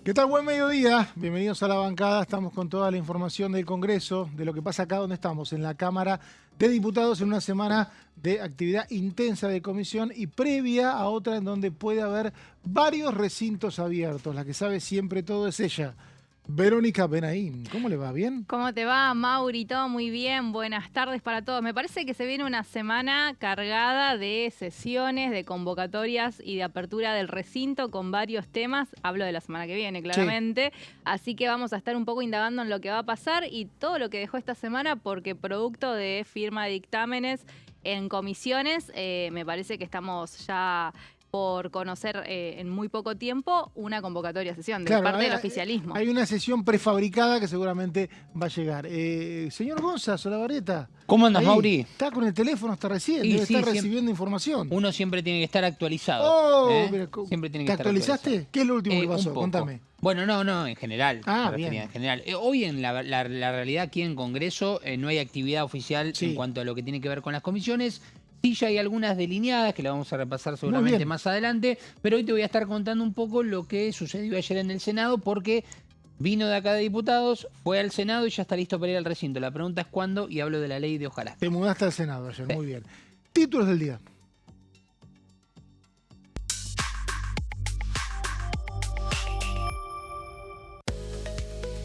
¿Qué tal? Buen mediodía. Bienvenidos a la bancada. Estamos con toda la información del Congreso, de lo que pasa acá donde estamos, en la Cámara de Diputados, en una semana de actividad intensa de comisión y previa a otra en donde puede haber varios recintos abiertos. La que sabe siempre todo es ella, Verónica Benaín. ¿Cómo le va? ¿Bien? ¿Cómo te va, Mauri? Todo muy bien. Buenas tardes para todos. Me parece que se viene una semana cargada de sesiones, de convocatorias y de apertura del recinto con varios temas. Hablo de la semana que viene, Sí. claramente. Así que vamos a estar un poco indagando en lo que va a pasar y todo lo que dejó esta semana, porque producto de firma de dictámenes en comisiones, me parece que estamos ya por conocer en muy poco tiempo una convocatoria a sesión de Claro, parte del oficialismo. hay una sesión prefabricada que seguramente va a llegar. Señor Gonza, Solabarrieta, ¿Cómo andas, ahí, Mauri? está con el teléfono hasta recién, Y debe sí, estar siempre, recibiendo información. uno siempre tiene que estar actualizado. Oh, mira, Siempre tiene ¿te que estar actualizaste? actualizado. ¿Qué es lo último que Un pasó? poco. Contame. Bueno, no, en general. Ah, Me refería bien. en general. Hoy en la realidad aquí en Congreso no hay actividad oficial Sí. en cuanto a lo que tiene que ver con las comisiones. Sí, ya hay algunas delineadas que las vamos a repasar seguramente bien. más adelante, pero hoy te voy a estar contando un poco lo que sucedió ayer en el Senado porque vino de acá de diputados, fue al Senado y ya está listo para ir al recinto. La pregunta es cuándo y hablo de la ley de hojarasca. Te mudaste al Senado ayer, Sí. muy bien. Títulos del día.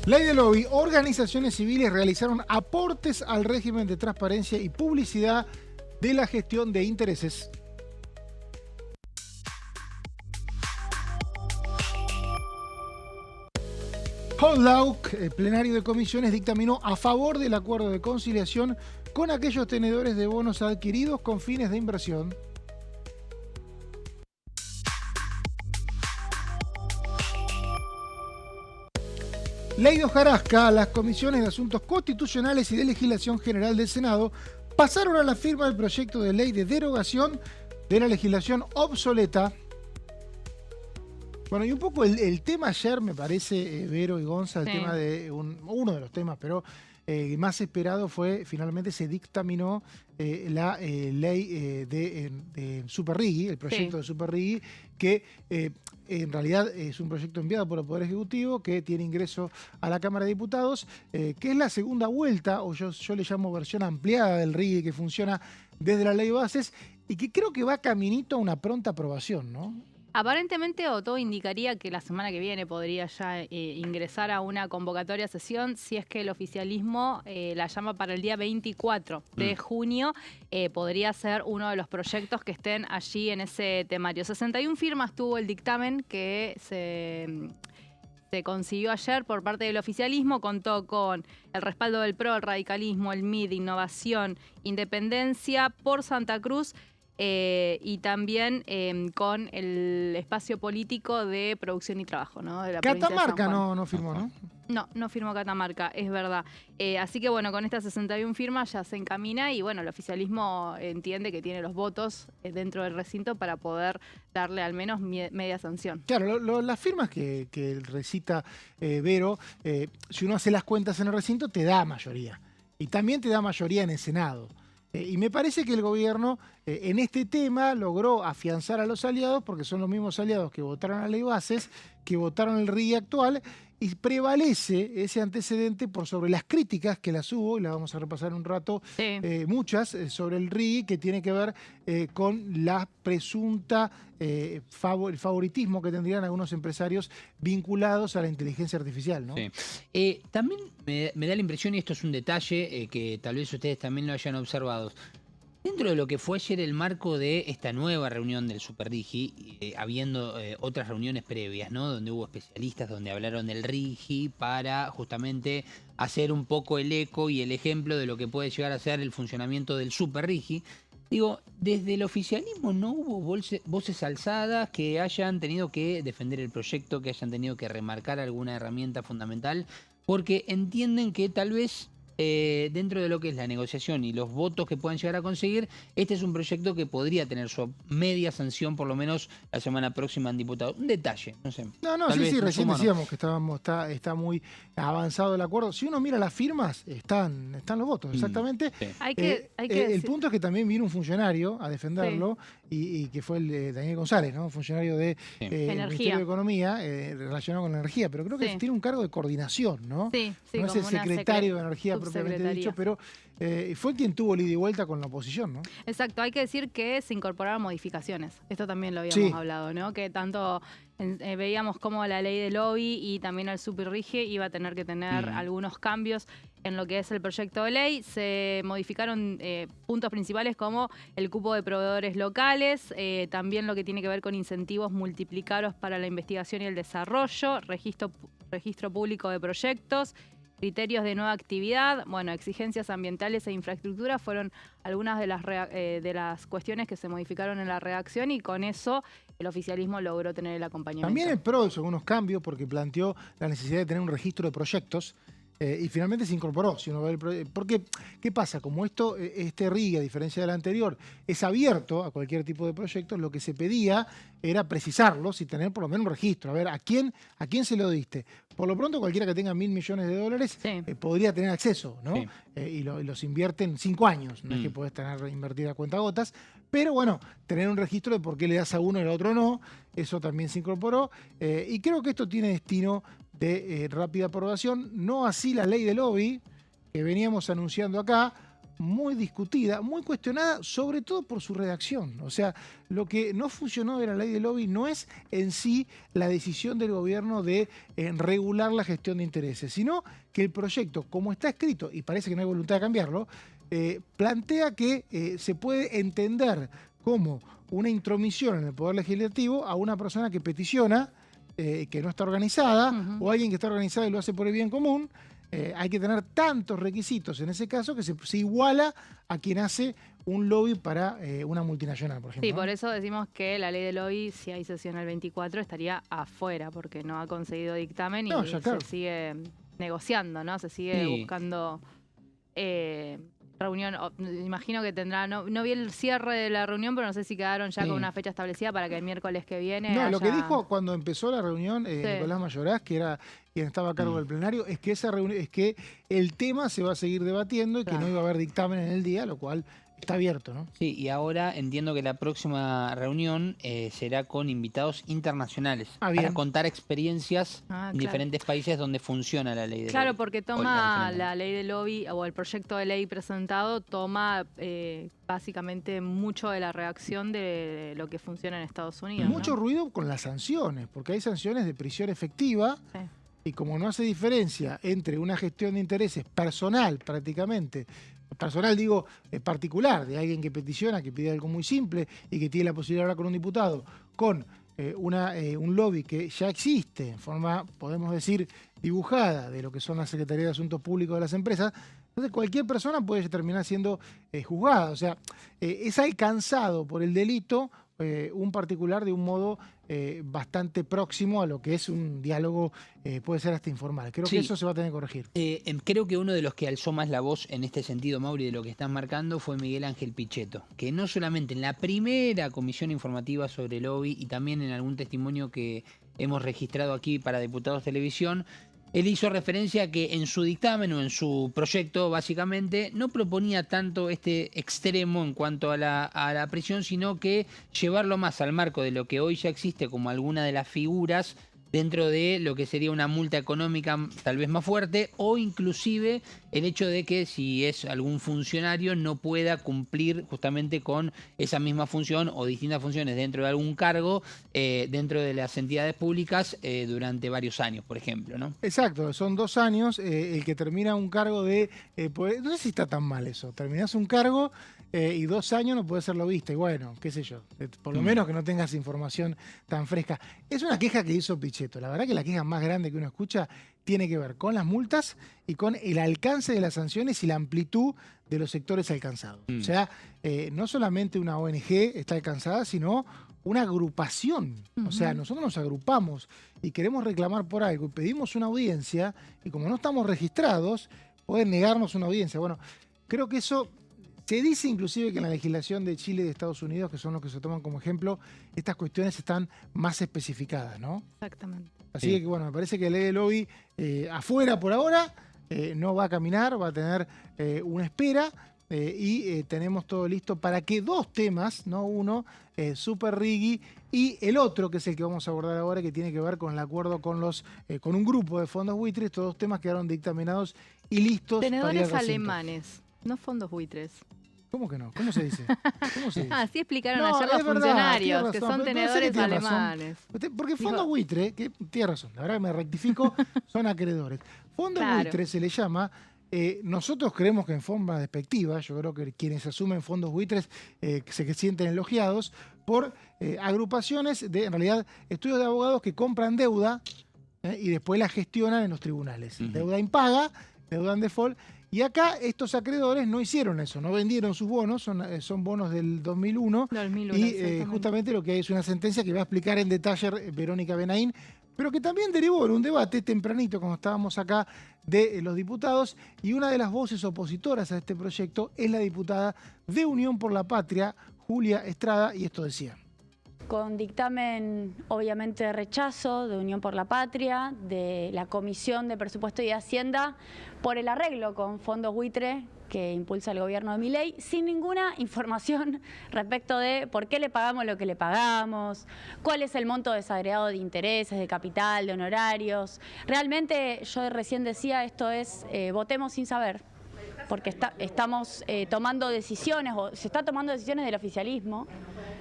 Ley de lobby. Organizaciones civiles realizaron aportes al régimen de transparencia y publicidad de la gestión de intereses. Hodlauk, el plenario de comisiones, dictaminó a favor del acuerdo de conciliación con aquellos tenedores de bonos adquiridos con fines de inversión. Ley de hojarasca. Las comisiones de asuntos constitucionales y de legislación general del Senado pasaron a la firma del proyecto de ley de derogación de la legislación obsoleta. Bueno, y un poco el tema ayer, me parece, Vero y Gonza, el Sí. tema de uno de los temas, pero más esperado fue, finalmente se dictaminó la ley de Super Riggi, el proyecto Sí. de Super Riggi, que en realidad es un proyecto enviado por el Poder Ejecutivo que tiene ingreso a la Cámara de Diputados, que es la segunda vuelta, o yo le llamo versión ampliada del Riggi, que funciona desde la ley de bases y que creo que va caminito a una pronta aprobación, ¿no? Aparentemente, o todo indicaría que la semana que viene podría ya ingresar a una convocatoria a sesión si es que el oficialismo la llama para el día 24 de junio. Podría ser uno de los proyectos que estén allí en ese temario. 61 firmas tuvo el dictamen que se consiguió ayer por parte del oficialismo. Contó con el respaldo del PRO, el radicalismo, el MID, Innovación, Independencia, por Santa Cruz. Y también con el espacio político de producción y trabajo, ¿no? De la provincia de San Catamarca Juan. no firmó, ¿no? No firmó Catamarca, es verdad. Así que bueno, con estas 61 firmas ya se encamina y bueno, el oficialismo entiende que tiene los votos dentro del recinto para poder darle al menos media sanción. Claro, las firmas que recita Vero, si uno hace las cuentas en el recinto, te da mayoría. Y también te da mayoría en el Senado. Y me parece que el gobierno en este tema logró afianzar a los aliados, porque son los mismos aliados que votaron la ley bases, que votaron el RIGI actual, y prevalece ese antecedente por sobre las críticas que las hubo, y las vamos a repasar en un rato, Sí. muchas, sobre el RIGI, que tiene que ver con la presunta el favoritismo que tendrían algunos empresarios vinculados a la inteligencia artificial, ¿no? Sí. También me da la impresión, y esto es un detalle que tal vez ustedes también lo hayan observado, dentro de lo que fue ayer el marco de esta nueva reunión del Super Riggi, habiendo otras reuniones previas, ¿no? Donde hubo especialistas, donde hablaron del Riggi para justamente hacer un poco el eco y el ejemplo de lo que puede llegar a ser el funcionamiento del Super Riggi. Digo, desde el oficialismo no hubo voces alzadas que hayan tenido que defender el proyecto, que hayan tenido que remarcar alguna herramienta fundamental, porque entienden que tal vez dentro de lo que es la negociación y los votos que puedan llegar a conseguir, este es un proyecto que podría tener su media sanción por lo menos la semana próxima en diputados. Un detalle, no sé. No, Tal vez sí, nos recién suma, ¿no? decíamos que está muy avanzado el acuerdo. Si uno mira las firmas, están los votos, exactamente. Sí. El punto es que también vino un funcionario a defenderlo y que fue el de Daniel González, ¿no? Un funcionario de Ministerio de Economía relacionado con la energía, pero creo que tiene un cargo de coordinación, ¿no? Sí, no es el secretario de Energía propiamente dicho, pero fue quien tuvo el ida y vuelta con la oposición, ¿no? Exacto, hay que decir que se incorporaron modificaciones. Esto también lo habíamos hablado, ¿no? Que tanto veíamos como la ley de lobby y también el superrige iba a tener que tener algunos cambios en lo que es el proyecto de ley. Se modificaron puntos principales como el cupo de proveedores locales, también lo que tiene que ver con incentivos multiplicados para la investigación y el desarrollo, registro público de proyectos, criterios de nueva actividad, bueno, exigencias ambientales e infraestructura fueron algunas de las cuestiones que se modificaron en la redacción y con eso el oficialismo logró tener el acompañamiento. También el PRO hizo algunos cambios porque planteó la necesidad de tener un registro de proyectos y finalmente se incorporó. Si uno ve porque, ¿qué pasa? Como este RIG, a diferencia del anterior, es abierto a cualquier tipo de proyectos, lo que se pedía era precisarlos y tener por lo menos un registro. A ver, ¿a quién se lo diste? Por lo pronto, cualquiera que tenga $1.000 millones podría tener acceso, ¿no? Sí. Y los invierte en 5 años. No es que podés invertir a cuentagotas. Pero bueno, tener un registro de por qué le das a uno y al otro no, eso también se incorporó. Y creo que esto tiene destino de rápida aprobación. No así la ley de lobby, que veníamos anunciando acá, muy discutida, muy cuestionada, sobre todo por su redacción. O sea, lo que no funcionó de la ley de lobby no es en sí la decisión del gobierno de regular la gestión de intereses, sino que el proyecto, como está escrito, y parece que no hay voluntad de cambiarlo, plantea que se puede entender como una intromisión en el Poder Legislativo a una persona que peticiona, que no está organizada, o alguien que está organizada y lo hace por el bien común. Hay que tener tantos requisitos en ese caso que se iguala a quien hace un lobby para una multinacional, por ejemplo. Sí, por eso decimos que la ley de lobby, si hay sesión el 24, estaría afuera, porque no ha conseguido dictamen y se sigue negociando, ¿no? Se sigue buscando reunión. Imagino que tendrá, no vi el cierre de la reunión, pero no sé si quedaron ya con una fecha establecida para que el miércoles que viene lo que dijo cuando empezó la reunión Nicolás Mayorás, que era quien estaba a cargo del plenario, es que esa reunión, es que el tema se va a seguir debatiendo y que no iba a haber dictamen en el día, lo cual está abierto, ¿no? Sí, y ahora entiendo que la próxima reunión será con invitados internacionales para contar experiencias en diferentes países donde funciona la ley de lobby. Claro, porque toma la ley de lobby o el proyecto de ley presentado toma básicamente mucho de la reacción de lo que funciona en Estados Unidos. Mucho ruido con las sanciones, porque hay sanciones de prisión efectiva. Y como no hace diferencia entre una gestión de intereses personal prácticamente, personal digo particular, de alguien que peticiona, que pide algo muy simple y que tiene la posibilidad de hablar con un diputado, con un lobby que ya existe en forma, podemos decir, dibujada de lo que son las Secretarías de Asuntos Públicos de las empresas, entonces cualquier persona puede terminar siendo juzgada. O sea, es alcanzado por el delito un particular de un modo bastante próximo a lo que es un diálogo, puede ser hasta informal. Creo que eso se va a tener que corregir. Creo que uno de los que alzó más la voz en este sentido, Mauri, de lo que estás marcando fue Miguel Ángel Pichetto, que no solamente en la primera comisión informativa sobre lobby y también en algún testimonio que hemos registrado aquí para Diputados Televisión, él hizo referencia a que en su dictamen o en su proyecto, básicamente, no proponía tanto este extremo en cuanto a la prisión, sino que llevarlo más al marco de lo que hoy ya existe como alguna de las figuras dentro de lo que sería una multa económica tal vez más fuerte, o inclusive el hecho de que si es algún funcionario no pueda cumplir justamente con esa misma función o distintas funciones dentro de algún cargo dentro de las entidades públicas durante varios años, por ejemplo, ¿no? Exacto, son 2 años el que termina un cargo de... no sé si está tan mal eso, terminás un cargo y 2 años no puede ser lobista, y bueno, qué sé yo, por lo menos que no tengas información tan fresca. Es una queja que hizo Pichetto. La verdad que la queja más grande que uno escucha tiene que ver con las multas y con el alcance de las sanciones y la amplitud de los sectores alcanzados. O sea, no solamente una ONG está alcanzada, sino una agrupación. O sea, nosotros nos agrupamos y queremos reclamar por algo y pedimos una audiencia y como no estamos registrados, poder negarnos una audiencia. Bueno, creo que eso... Se dice inclusive que en la legislación de Chile y de Estados Unidos, que son los que se toman como ejemplo, estas cuestiones están más especificadas, ¿no? Exactamente. Así que, bueno, me parece que la ley de lobby afuera por ahora no va a caminar, va a tener una espera y tenemos todo listo para que dos temas, no uno, Super Riggy y el otro, que es el que vamos a abordar ahora, que tiene que ver con el acuerdo con con un grupo de fondos buitres. Estos dos temas quedaron dictaminados y listos para ir al Tenedores recinto. alemanes, no fondos buitres. ¿Cómo que no? ¿Cómo se dice? ¿Cómo se dice? Así explicaron No, ayer los es verdad, funcionarios, tiene que razón, son pero no sé que tenedores tiene razón. alemanes. Porque fondo Dijo- buitre, que tiene razón, la verdad que me rectifico, son acreedores. Fondo Claro. buitre se le llama, nosotros creemos que en forma despectiva, yo creo que quienes asumen fondos buitres se sienten elogiados por agrupaciones de, en realidad, estudios de abogados que compran deuda y después la gestionan en los tribunales. Deuda impaga, deuda en default. Y acá estos acreedores no hicieron eso, no vendieron sus bonos, son bonos del 2001. 2001, Y exactamente. justamente lo que hay es una sentencia que va a explicar en detalle Verónica Benaín, pero que también derivó en un debate tempranito cuando estábamos acá de los diputados, y una de las voces opositoras a este proyecto es la diputada de Unión por la Patria, Julia Estrada, y esto decía. Con dictamen, obviamente, de rechazo de Unión por la Patria, de la Comisión de Presupuesto y Hacienda, por el arreglo con fondos buitre que impulsa el gobierno de Milei, sin ninguna información respecto de por qué le pagamos lo que le pagamos, cuál es el monto desagregado de intereses, de capital, de honorarios. Realmente, yo recién decía, esto es votemos sin saber, porque estamos tomando decisiones, o se está tomando decisiones del oficialismo,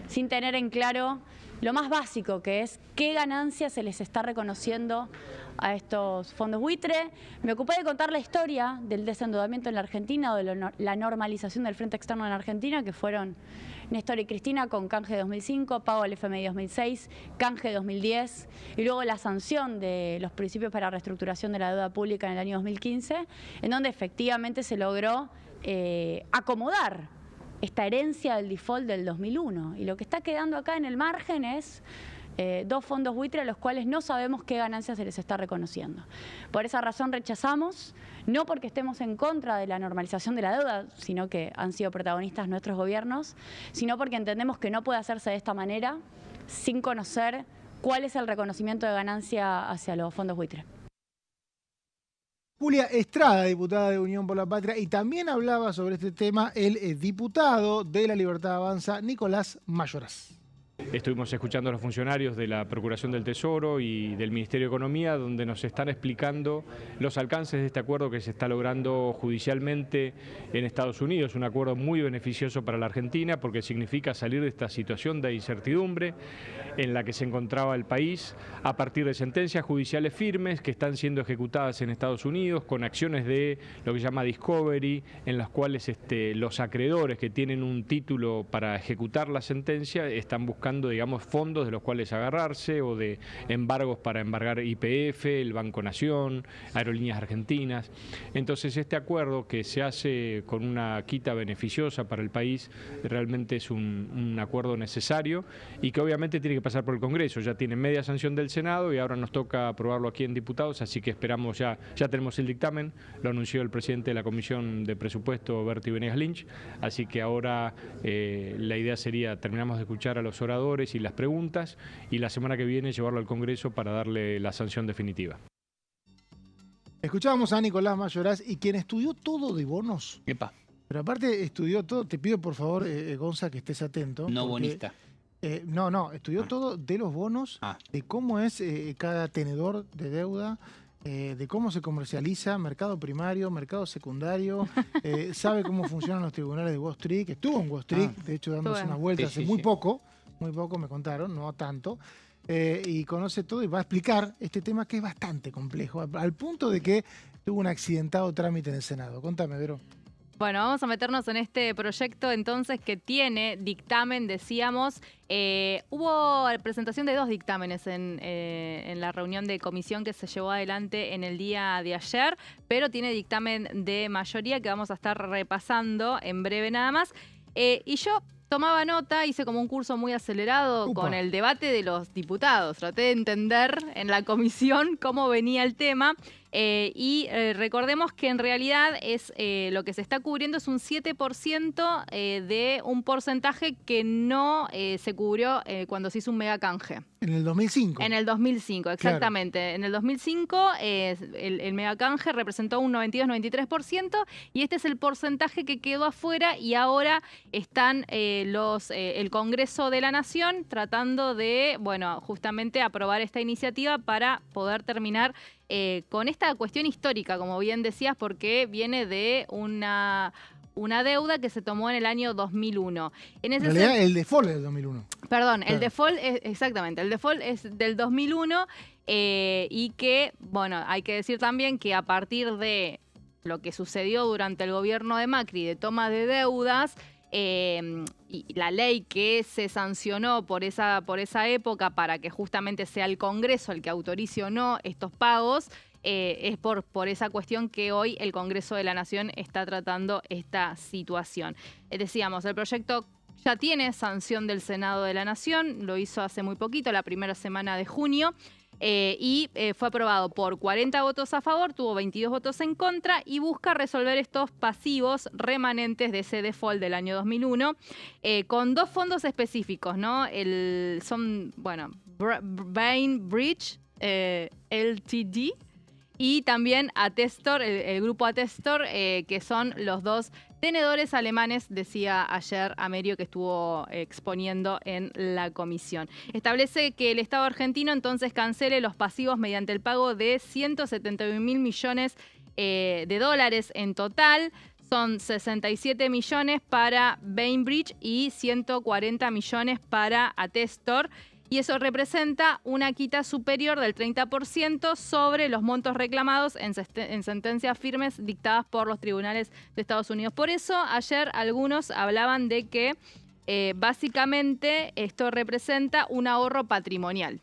sin tener en claro lo más básico, que es qué ganancias se les está reconociendo a estos fondos buitre. Me ocupé de contar la historia del desendeudamiento en la Argentina, o de la normalización del frente externo en la Argentina, que fueron Néstor y Cristina con canje 2005, pago al FMI 2006, canje 2010, y luego la sanción de los principios para reestructuración de la deuda pública en el año 2015, en donde efectivamente se logró acomodar esta herencia del default del 2001. Y lo que está quedando acá en el margen es dos fondos buitre a los cuales no sabemos qué ganancias se les está reconociendo. Por esa razón rechazamos, no porque estemos en contra de la normalización de la deuda, sino que han sido protagonistas nuestros gobiernos, sino porque entendemos que no puede hacerse de esta manera sin conocer cuál es el reconocimiento de ganancia hacia los fondos buitre. Julia Estrada, diputada de Unión por la Patria, y también hablaba sobre este tema el diputado de La Libertad Avanza, Nicolás Mayoraz. Estuvimos escuchando a los funcionarios de la Procuración del Tesoro y del Ministerio de Economía, donde nos están explicando los alcances de este acuerdo que se está logrando judicialmente en Estados Unidos. Un acuerdo muy beneficioso para la Argentina porque significa salir de esta situación de incertidumbre en la que se encontraba el país a partir de sentencias judiciales firmes que están siendo ejecutadas en Estados Unidos con acciones de lo que se llama discovery, en las cuales los acreedores que tienen un título para ejecutar la sentencia están buscando, digamos, fondos de los cuales agarrarse, o de embargos para embargar YPF, el Banco Nación, Aerolíneas Argentinas. Entonces este acuerdo, que se hace con una quita beneficiosa para el país, realmente es un acuerdo necesario y que obviamente tiene que pasar por el Congreso. Ya tiene media sanción del Senado y ahora nos toca aprobarlo aquí en Diputados, así que esperamos, ya tenemos el dictamen, lo anunció el presidente de la Comisión de Presupuesto, Berti Venegas Lynch, así que ahora la idea sería, terminamos de escuchar a los oradores y las preguntas, y la semana que viene llevarlo al Congreso para darle la sanción definitiva. Escuchábamos a Nicolás Mayoraz, y quien estudió todo de bonos, Epa, pero aparte estudió todo, te pido por favor, Gonza, que estés atento. no porque, bonista. no, estudió todo de los bonos, de cómo es cada tenedor de deuda, de cómo se comercializa, mercado primario, mercado secundario, sabe cómo funcionan los tribunales de Wall Street, que estuvo en Wall Street, de hecho dándose Estuve. unas vueltas Sí, hace sí, muy sí. poco me contaron, no tanto, y conoce todo y va a explicar este tema que es bastante complejo, al punto de que tuvo un accidentado trámite en el Senado. Contame, Vero. Bueno, vamos a meternos en este proyecto entonces que tiene dictamen, decíamos. Hubo presentación de dos dictámenes en la reunión de comisión que se llevó adelante en el día de ayer, pero tiene dictamen de mayoría que vamos a estar repasando en breve nada más. Y yo tomaba nota, hice como un curso muy acelerado Upa. con el debate de los diputados. Traté de entender en la comisión cómo venía el tema. Recordemos que en realidad es lo que se está cubriendo es un 7% de un porcentaje que no se cubrió cuando se hizo un mega canje. En el 2005. En el 2005, exactamente. Claro. En el 2005 el megacanje representó un 92-93% y este es el porcentaje que quedó afuera y ahora están el Congreso de la Nación tratando de, bueno, justamente aprobar esta iniciativa para poder terminar con esta cuestión histórica, como bien decías, porque viene de una deuda que se tomó en el año 2001. En realidad, el default es del 2001. Perdón, claro. El default es, exactamente, el default es del 2001 y que, bueno, hay que decir también que a partir de lo que sucedió durante el gobierno de Macri de toma de deudas, y la ley que se sancionó por esa época para que justamente sea el Congreso el que autorice o no estos pagos, es por esa cuestión que hoy el Congreso de la Nación está tratando esta situación. Decíamos, el proyecto ya tiene sanción del Senado de la Nación, lo hizo hace muy poquito, la primera semana de junio, y fue aprobado por 40 votos a favor, tuvo 22 votos en contra y busca resolver estos pasivos remanentes de ese default del año 2001 con dos fondos específicos, ¿no? Son, bueno, Bainbridge Ltd. Y también Atestor, el grupo Atestor, que son los dos tenedores alemanes, decía ayer Amerio, que estuvo exponiendo en la comisión. Establece que el Estado argentino entonces cancele los pasivos mediante el pago de 171.000 millones de dólares en total. Son 67 millones para Bainbridge y 140 millones para Atestor. Y eso representa una quita superior del 30% sobre los montos reclamados en sentencias firmes dictadas por los tribunales de Estados Unidos. Por eso, ayer algunos hablaban de que básicamente esto representa un ahorro patrimonial,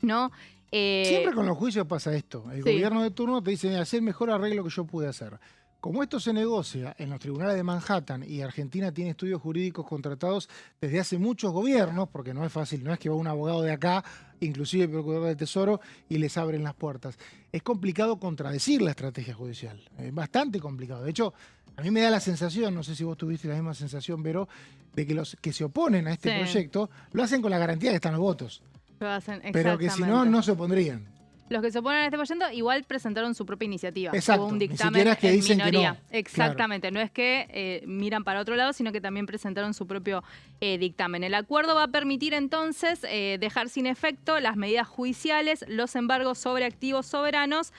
¿no? Siempre con los juicios pasa esto. El gobierno de turno te dice, hacer el mejor arreglo que yo pude hacer. Como esto se negocia en los tribunales de Manhattan y Argentina tiene estudios jurídicos contratados desde hace muchos gobiernos, porque no es fácil, no es que va un abogado de acá, inclusive el procurador del Tesoro, y les abren las puertas. Es complicado contradecir la estrategia judicial, es bastante complicado. De hecho, a mí me da la sensación, no sé si vos tuviste la misma sensación, Vero, de que los que se oponen a este proyecto lo hacen con la garantía de que están los votos. Lo hacen, pero que si no, no se opondrían. Los que se oponen a este proyecto igual presentaron su propia iniciativa. Exacto, un dictamen ni siquiera es que en dicen minoría. Que no. Exactamente, claro. No es que miran para otro lado, sino que también presentaron su propio dictamen. El acuerdo va a permitir entonces dejar sin efecto las medidas judiciales, los embargos sobre activos soberanos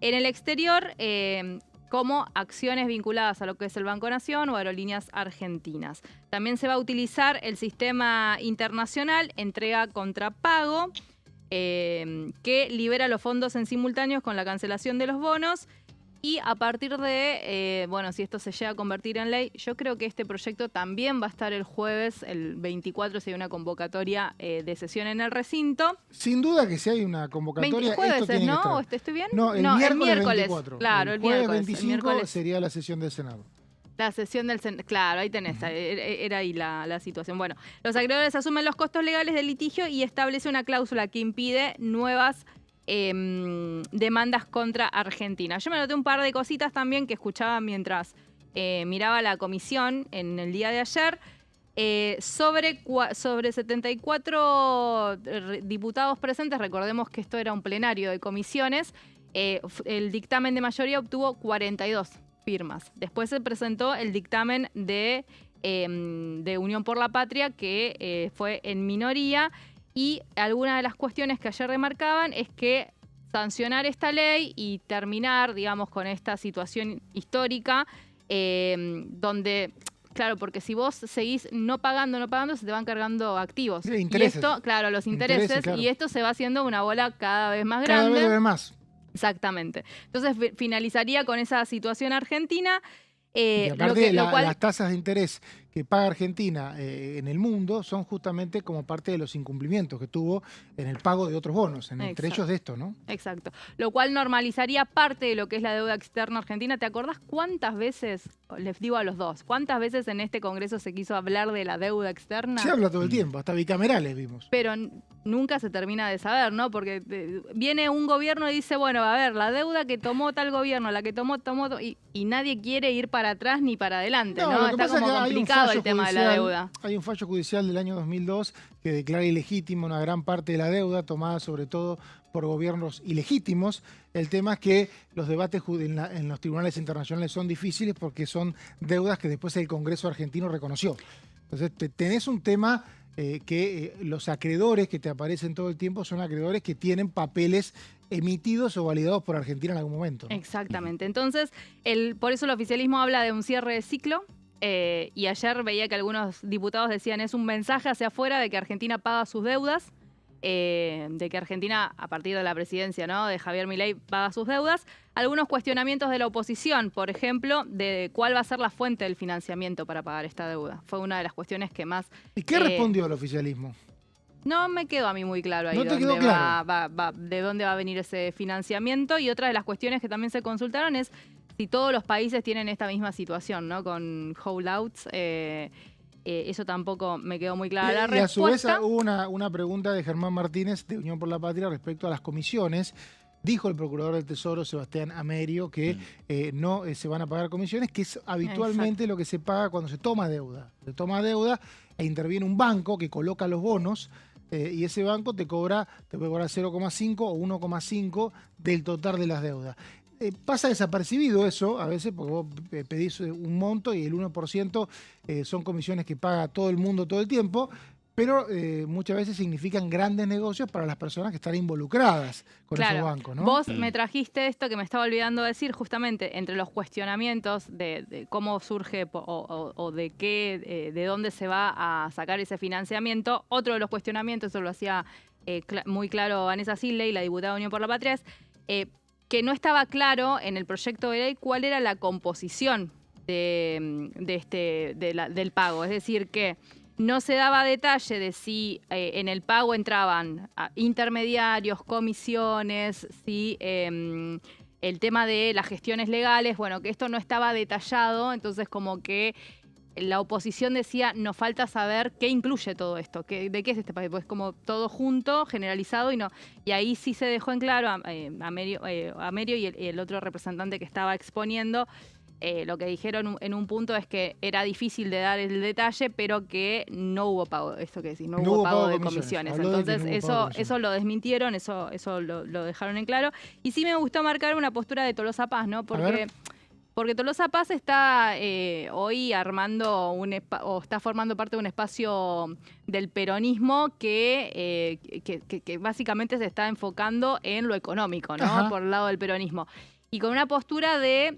en el exterior, como acciones vinculadas a lo que es el Banco Nación o Aerolíneas Argentinas. También se va a utilizar el sistema internacional entrega contra pago, que libera los fondos en simultáneos con la cancelación de los bonos. Y a partir de, bueno, si esto se llega a convertir en ley, yo creo que este proyecto también va a estar el jueves, el 24, si hay una convocatoria de sesión en el recinto. Sin duda que si hay una convocatoria, jueves, esto tiene ¿no? que estar. ¿O estoy bien? No, el miércoles 24. Claro, el jueves miércoles, 25 sería la sesión del Senado. La sesión del Senado, claro, ahí tenés, era ahí la situación. Bueno, los acreedores asumen los costos legales del litigio y establece una cláusula que impide nuevas demandas contra Argentina. Yo me noté un par de cositas también que escuchaba mientras miraba la comisión en el día de ayer. Sobre 74 diputados presentes, recordemos que esto era un plenario de comisiones, el dictamen de mayoría obtuvo 42 firmas. Después se presentó el dictamen de Unión por la Patria, que fue en minoría, y algunas de las cuestiones que ayer remarcaban es que sancionar esta ley y terminar, digamos, con esta situación histórica, donde, claro, porque si vos seguís no pagando, se te van cargando activos. Sí, intereses. Y esto, claro, los intereses, claro. Y esto se va haciendo una bola cada vez más grande. Cada vez más. Exactamente. Entonces finalizaría con esa situación argentina. Y aparte lo cual... las tasas de interés que paga Argentina en el mundo son justamente como parte de los incumplimientos que tuvo en el pago de otros bonos, entre ellos de esto, ¿no? Exacto. Lo cual normalizaría parte de lo que es la deuda externa argentina. ¿Te acordás cuántas veces, les digo a los dos, cuántas veces en este Congreso se quiso hablar de la deuda externa? Se habla todo el tiempo, hasta bicamerales vimos. Pero nunca se termina de saber, ¿no? Porque viene un gobierno y dice, bueno, a ver, la deuda que tomó tal gobierno, la que tomó, y nadie quiere ir para atrás ni para adelante, ¿no? Está como complicado el tema de la deuda. Hay un fallo judicial del año 2002 que declara ilegítimo una gran parte de la deuda tomada sobre todo por gobiernos ilegítimos. El tema es que los debates en los tribunales internacionales son difíciles porque son deudas que después el Congreso argentino reconoció. Entonces tenés un tema que los acreedores que te aparecen todo el tiempo son acreedores que tienen papeles emitidos o validados por Argentina en algún momento, ¿no? Exactamente. Entonces, por eso el oficialismo habla de un cierre de ciclo. Y ayer veía que algunos diputados decían es un mensaje hacia afuera de que Argentina paga sus deudas, de que Argentina, a partir de la presidencia, ¿no?, de Javier Milei, paga sus deudas. Algunos cuestionamientos de la oposición, por ejemplo, de cuál va a ser la fuente del financiamiento para pagar esta deuda. Fue una de las cuestiones que más... ¿Y qué respondió el oficialismo? No me quedó a mí muy claro ahí ¿No te quedó claro? de dónde va a venir ese financiamiento. Y otra de las cuestiones que también se consultaron es si todos los países tienen esta misma situación, ¿no?, con holdouts. Eso tampoco me quedó muy clara la respuesta. Y a su vez hubo una pregunta de Germán Martínez de Unión por la Patria respecto a las comisiones. Dijo el procurador del Tesoro, Sebastián Amerio, que no se van a pagar comisiones, que es habitualmente lo que se paga cuando se toma deuda. Se toma deuda e interviene un banco que coloca los bonos y ese banco te puede cobrar 0,5 o 1,5 del total de las deudas. Pasa desapercibido eso a veces porque vos pedís un monto y el 1% son comisiones que paga todo el mundo todo el tiempo, pero muchas veces significan grandes negocios para las personas que están involucradas con esos bancos, ¿no? Vos me trajiste esto que me estaba olvidando decir, justamente entre los cuestionamientos de cómo surge o de qué, de dónde se va a sacar ese financiamiento. Otro de los cuestionamientos, eso lo hacía muy claro Vanessa Sisley, la diputada de Unión por la Patria, es que no estaba claro en el proyecto de ley cuál era la composición del pago. Es decir, que no se daba detalle de si en el pago entraban intermediarios, comisiones, si el tema de las gestiones legales, bueno, que esto no estaba detallado, entonces como que la oposición decía, nos falta saber qué incluye todo esto, de qué es este país, pues como todo junto, generalizado, y ahí sí se dejó en claro Amerio y el otro representante que estaba exponiendo. Lo que dijeron en un punto es que era difícil de dar el detalle, pero que no hubo pago, esto que decís, no hubo pago de comisiones. Entonces eso lo desmintieron, eso lo dejaron en claro. Y sí me gustó marcar una postura de Tolosa Paz, ¿no? Porque Tolosa Paz está hoy armando está formando parte de un espacio del peronismo que básicamente se está enfocando en lo económico, ¿no? Ajá. Por el lado del peronismo. Y con una postura de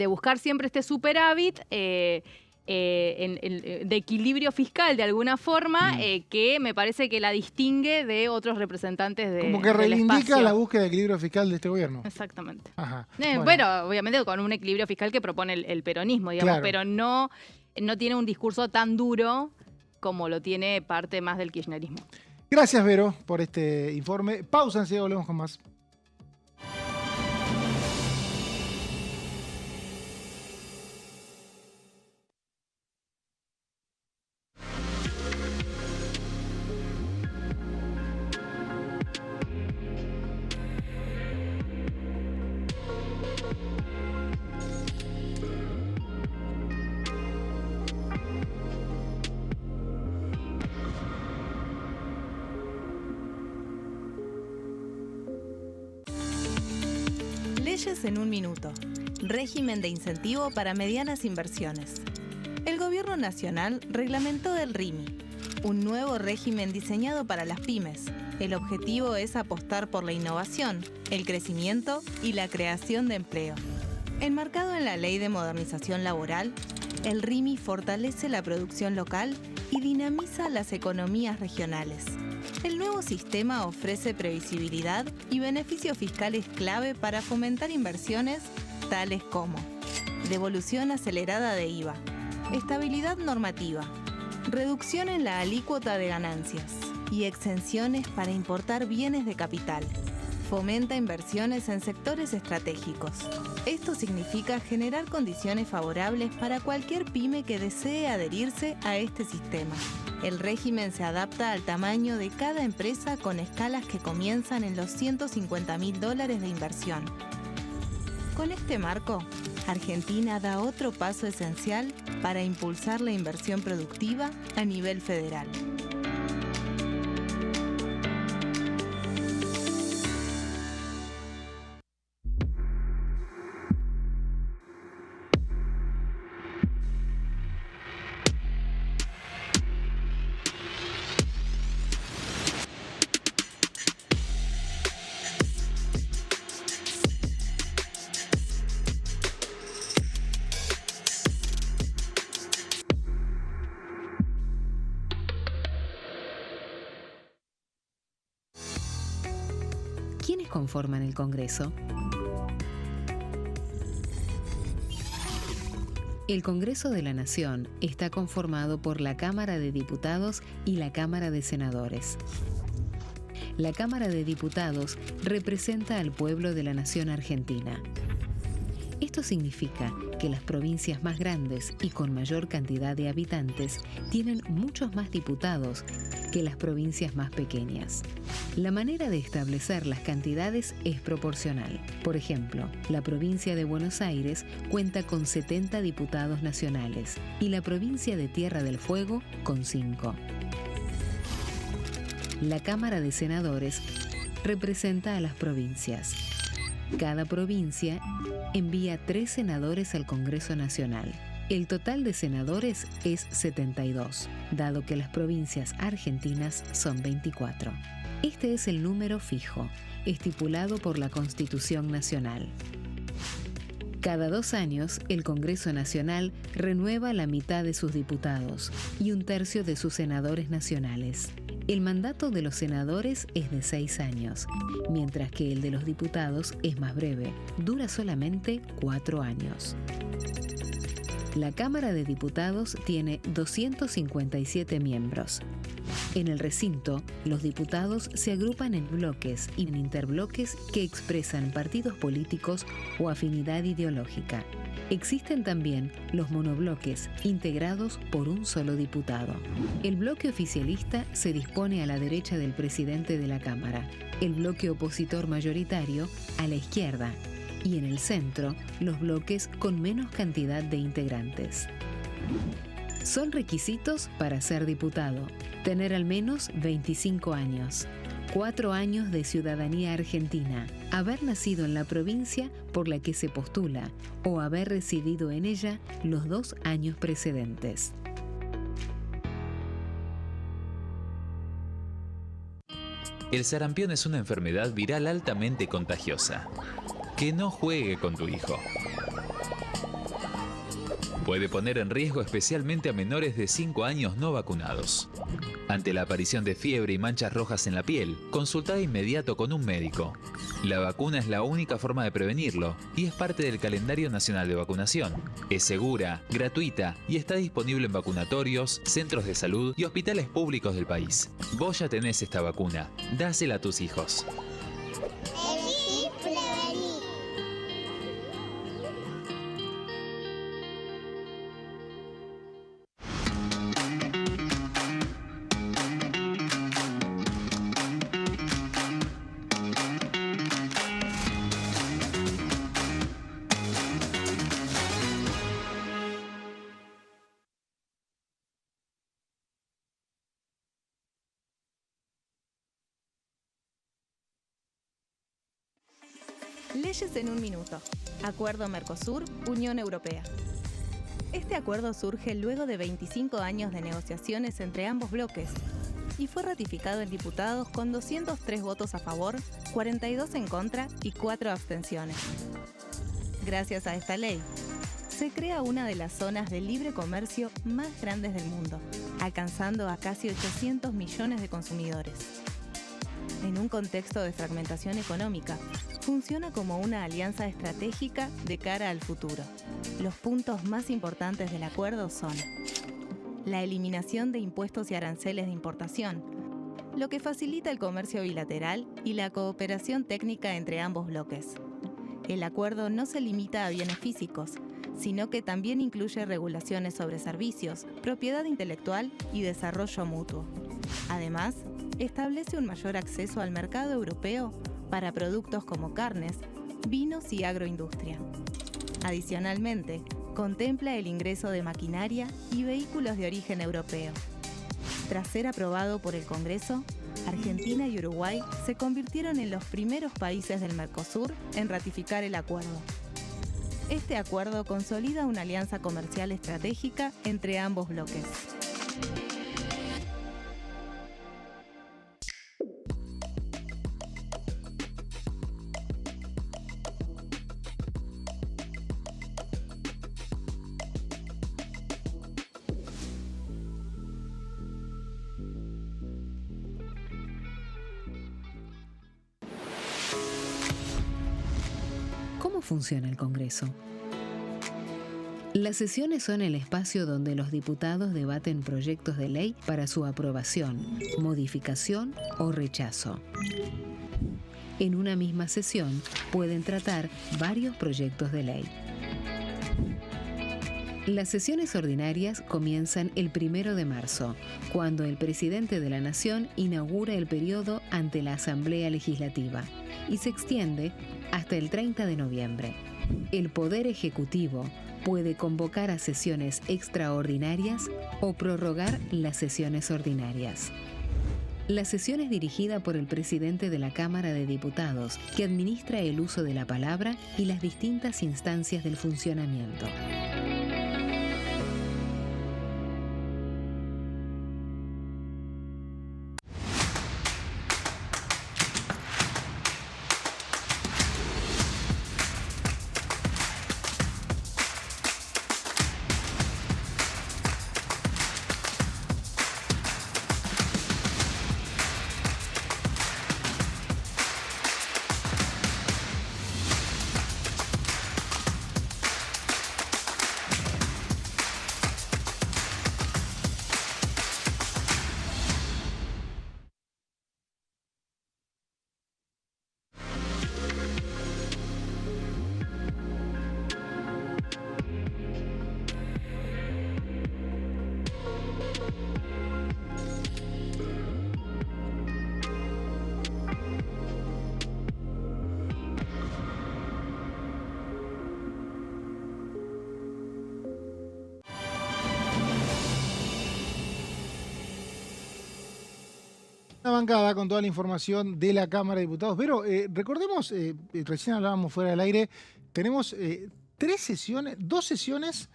buscar siempre este superávit de equilibrio fiscal de alguna forma, que me parece que la distingue de otros representantes de como que reivindica la búsqueda de equilibrio fiscal de este gobierno. Exactamente. Ajá. Bueno, obviamente con un equilibrio fiscal que propone el peronismo, digamos, claro. Pero no tiene un discurso tan duro como lo tiene parte más del kirchnerismo. Gracias, Vero, por este informe. Pausa, enseguida volvemos con más. Leyes en un minuto. Régimen de incentivo para medianas inversiones. El Gobierno Nacional reglamentó el RIMI, un nuevo régimen diseñado para las pymes. El objetivo es apostar por la innovación, el crecimiento y la creación de empleo. Enmarcado en la Ley de Modernización Laboral, el RIMI fortalece la producción local y dinamiza las economías regionales. El nuevo sistema ofrece previsibilidad y beneficios fiscales clave para fomentar inversiones tales como devolución acelerada de IVA, estabilidad normativa, reducción en la alícuota de ganancias y exenciones para importar bienes de capital. Fomenta inversiones en sectores estratégicos. Esto significa generar condiciones favorables para cualquier pyme que desee adherirse a este sistema. El régimen se adapta al tamaño de cada empresa con escalas que comienzan en los $150.000 de inversión. Con este marco, Argentina da otro paso esencial para impulsar la inversión productiva a nivel federal. ¿Quiénes conforman el Congreso? El Congreso de la Nación está conformado por la Cámara de Diputados y la Cámara de Senadores. La Cámara de Diputados representa al pueblo de la nación argentina. Esto significa que las provincias más grandes y con mayor cantidad de habitantes tienen muchos más diputados que las provincias más pequeñas. La manera de establecer las cantidades es proporcional. Por ejemplo, la provincia de Buenos Aires cuenta con 70 diputados nacionales y la provincia de Tierra del Fuego con 5. La Cámara de Senadores representa a las provincias. Cada provincia envía 3 senadores al Congreso Nacional. El total de senadores es 72, dado que las provincias argentinas son 24. Este es el número fijo, estipulado por la Constitución Nacional. Cada 2 años, el Congreso Nacional renueva la mitad de sus diputados y 1/3 de sus senadores nacionales. El mandato de los senadores es de 6 años, mientras que el de los diputados es más breve, dura solamente 4 años. La Cámara de Diputados tiene 257 miembros. En el recinto, los diputados se agrupan en bloques y en interbloques que expresan partidos políticos o afinidad ideológica. Existen también los monobloques, integrados por un solo diputado. El bloque oficialista se dispone a la derecha del presidente de la Cámara, el bloque opositor mayoritario a la izquierda, y en el centro, los bloques con menos cantidad de integrantes. Son requisitos para ser diputado: tener al menos 25 años, 4 años de ciudadanía argentina, haber nacido en la provincia por la que se postula o haber residido en ella los 2 años precedentes. El sarampión es una enfermedad viral altamente contagiosa. Que no juegue con tu hijo. Puede poner en riesgo especialmente a menores de 5 años no vacunados. Ante la aparición de fiebre y manchas rojas en la piel, consulta de inmediato con un médico. La vacuna es la única forma de prevenirlo y es parte del calendario nacional de vacunación. Es segura, gratuita y está disponible en vacunatorios, centros de salud y hospitales públicos del país. Vos ya tenés esta vacuna, dásela a tus hijos. Leyes en un minuto. Acuerdo Mercosur-Unión Europea. Este acuerdo surge luego de 25 años de negociaciones entre ambos bloques y fue ratificado en diputados con 203 votos a favor, 42 en contra y 4 abstenciones. Gracias a esta ley, se crea una de las zonas de libre comercio más grandes del mundo, alcanzando a casi 800 millones de consumidores. En un contexto de fragmentación económica, funciona como una alianza estratégica de cara al futuro. Los puntos más importantes del acuerdo son la eliminación de impuestos y aranceles de importación, lo que facilita el comercio bilateral y la cooperación técnica entre ambos bloques. El acuerdo no se limita a bienes físicos, sino que también incluye regulaciones sobre servicios, propiedad intelectual y desarrollo mutuo. Además, establece un mayor acceso al mercado europeo para productos como carnes, vinos y agroindustria. Adicionalmente, contempla el ingreso de maquinaria y vehículos de origen europeo. Tras ser aprobado por el Congreso, Argentina y Uruguay se convirtieron en los primeros países del Mercosur en ratificar el acuerdo. Este acuerdo consolida una alianza comercial estratégica entre ambos bloques. ¿Cómo funciona el Congreso? Las sesiones son el espacio donde los diputados debaten proyectos de ley para su aprobación, modificación o rechazo. En una misma sesión pueden tratar varios proyectos de ley. Las sesiones ordinarias comienzan el 1 de marzo, cuando el presidente de la Nación inaugura el periodo ante la Asamblea Legislativa y se extiende hasta el 30 de noviembre. El Poder Ejecutivo puede convocar a sesiones extraordinarias o prorrogar las sesiones ordinarias. La sesión es dirigida por el presidente de la Cámara de Diputados, que administra el uso de la palabra y las distintas instancias del funcionamiento. Una bancada con toda la información de la Cámara de Diputados. Pero recordemos, recién hablábamos fuera del aire, tenemos dos sesiones